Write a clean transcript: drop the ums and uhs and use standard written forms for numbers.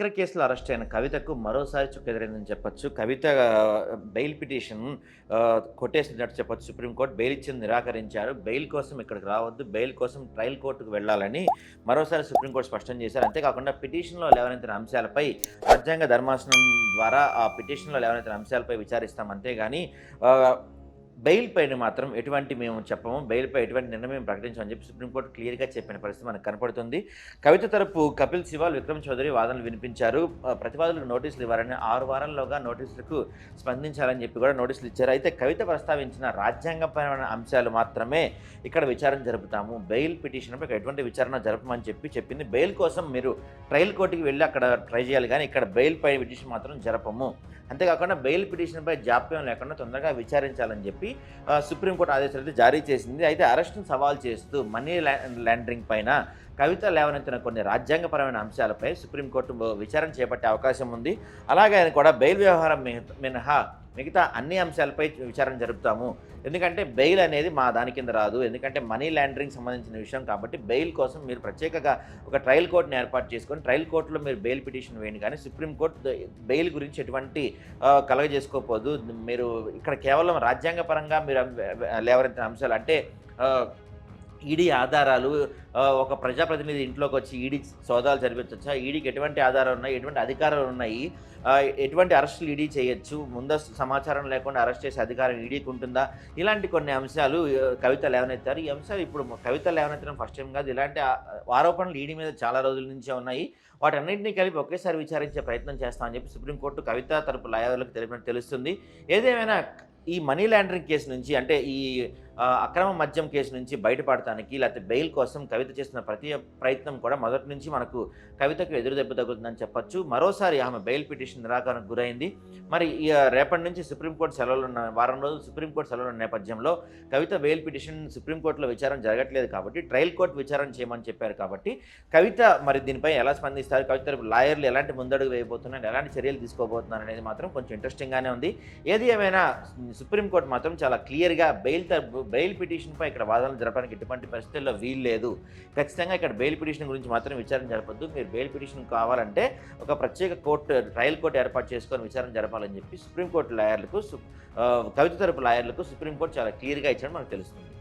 Murder కేసులో arrest అయిన కవితకు మరోసారి చుక్కెదురైందని చెప్పొచ్చు. కవిత బెయిల్ పిటిషన్ కొట్టేసినట్టు చెప్పొచ్చు. సుప్రీంకోర్టు బెయిల్ ఇచ్చింది నిరాకరించారు. బెయిల్ కోసం ఇక్కడికి రావద్దు, బెయిల్ కోసం ట్రయల్ కోర్టుకు వెళ్ళాలని మరోసారి సుప్రీంకోర్టు స్పష్టం చేశారు. అంతేకాకుండా పిటిషన్‌లో లేవనెత్తిన అంశాలపై రాజ్యాంగ ధర్మాసనం ద్వారా ఆ పిటిషన్‌లో లేవనెత్తిన అంశాలపై విచారిస్తాం. అంతేగాని ఆహ్, బెయిల్ పైన మాత్రం ఎటువంటి మేము చెప్పము. బెయిల్‌పై ఎటువంటి నిర్ణయం మేము ప్రకటించమని చెప్పి సుప్రీంకోర్టు క్లియర్‌గా చెప్పిన పరిస్థితి మనకు కనపడుతుంది. కవిత తరపు కపిల్ సిబాల్, విక్రమ్ చౌదరి వాదనలు వినిపించారు. ప్రతివాదులకు నోటీసులు ఇవ్వాలని 6 వారాల్లోగా నోటీసులకు స్పందించాలని చెప్పి కూడా నోటీసులు ఇచ్చారు. అయితే కవిత ప్రస్తావించిన రాజ్యాంగపరమైన అంశాలు మాత్రమే ఇక్కడ విచారణ జరుపుతాము. బెయిల్ పిటిషన్‌పై ఎటువంటి విచారణ జరపమని చెప్పింది. బెయిల్ కోసం మీరు ట్రయల్ కోర్టుకి వెళ్లి అక్కడ ట్రై చేయాలి గానీ ఇక్కడ బెయిల్ పై పిటిషన్ మాత్రం జరపము. అంతేకాకుండా బెయిల్ పిటిషన్‌పై జాప్యం లేకుండా తొందరగా విచారించాలని చెప్పి సుప్రీంకోర్టు ఆదేశాలు జారీ చేసింది. అయితే అరెస్ట్‌ను సవాల్ చేస్తూ మనీ లాండరింగ్ పైన కవిత లేవనెత్తిన కొన్ని రాజ్యాంగపరమైన అంశాలపై సుప్రీంకోర్టు విచారణ చేపట్టే అవకాశం ఉంది. అలాగే కూడా బెయిల్ వ్యవహారం మినహా మిగతా అన్ని అంశాలపై విచారణ జరుపుతాము. ఎందుకంటే బెయిల్ అనేది మా దాని కింద రాదు. ఎందుకంటే మనీ లాండరింగ్ సంబంధించిన విషయం కాబట్టి బెయిల్ కోసం మీరు ప్రత్యేకంగా ఒక ట్రయల్ కోర్ట్‌ని ఏర్పాటు చేసుకొని ట్రయల్ కోర్ట్‌లో మీరు బెయిల్ పిటిషన్ వేయండి. కానీ సుప్రీంకోర్టు బెయిల్ గురించి ఎటువంటి కలగజేసుకోకపోదు. మీరు ఇక్కడ కేవలం రాజ్యాంగపరంగా మీరు లేవనెత్తిన అంశాలు అంటే ఈడీ ఆధారాలు, ఒక ప్రజాప్రతినిధి ఇంట్లోకి వచ్చి ఈడీ సోదాలు జరిపించొచ్చా? ఈడీకి ఎటువంటి ఆధారాలు ఉన్నాయి? ఎటువంటి అధికారాలు ఉన్నాయి? ఎటువంటి అరెస్టులు ఈడీ చేయొచ్చు? ముందస్తు సమాచారం లేకుండా అరెస్ట్ చేసే అధికారం ఈడీకి ఉంటుందా? ఇలాంటి కొన్ని అంశాలు కవిత లేవనెత్తారు. ఈ అంశాలు ఇప్పుడు కవిత లేవనెత్తడం ఫస్ట్ టైం కాదు. ఇలాంటి ఆరోపణలు ఈడీ మీద చాలా రోజుల నుంచే ఉన్నాయి. వాటన్నింటినీ కలిపి ఒకేసారి విచారించే ప్రయత్నం చేస్తామని చెప్పి సుప్రీంకోర్టు కవిత తరపు లాయర్లకు తెలిపినట్టు తెలుస్తుంది. ఏదేమైనా ఈ మనీ లాండరింగ్ కేసు నుంచి అంటే ఈ అక్రమ మద్యం కేసు నుంచి బయటపడటానికి లేకపోతే బెయిల్ కోసం కవిత చేస్తున్న ప్రతి ప్రయత్నం కూడా మొదటి నుంచి మనకు కవితకు ఎదురు దెబ్బ తగులుతుందని చెప్పొచ్చు. మరోసారి ఆమె బెయిల్ పిటిషన్ నిరాకరణకు గురైంది. మరి రేపటి నుంచి సుప్రీంకోర్టు సెలవులు ఉన్న వారం రోజులు సుప్రీంకోర్టు సెలవుల నేపథ్యంలో కవిత బెయిల్ పిటిషన్ సుప్రీంకోర్టులో విచారణ జరగట్లేదు కాబట్టి ట్రయల్ కోర్టు విచారణ చేయమని చెప్పారు కాబట్టి కవిత మరి దీనిపై ఎలా స్పందిస్తారు, కవిత తరపు లాయర్లు ఎలాంటి ముందడుగు వేయబోతున్నారు, ఎలాంటి చర్యలు తీసుకోబోతున్నారు అనేది మాత్రం కొంచెం ఇంట్రెస్టింగ్గానే ఉంది. ఏది ఏమైనా సుప్రీంకోర్టు మాత్రం చాలా క్లియర్గా బెయిల్ పిటిషన్పై ఇక్కడ వాదనలు జరపడానికి ఎటువంటి పరిస్థితుల్లో వీలు లేదు. ఖచ్చితంగా ఇక్కడ బెయిల్ పిటిషన్ గురించి మాత్రం విచారణ జరపొద్దు. మీరు బెయిల్ పిటిషన్ కావాలంటే ఒక ప్రత్యేక కోర్టు ట్రయల్ కోర్టు ఏర్పాటు చేసుకొని విచారణ జరపాలని చెప్పి సుప్రీంకోర్టు లాయర్లకు కవిత తరపు లాయర్లకు సుప్రీంకోర్టు చాలా క్లియర్గా ఇచ్చడం మనకు తెలుస్తుంది.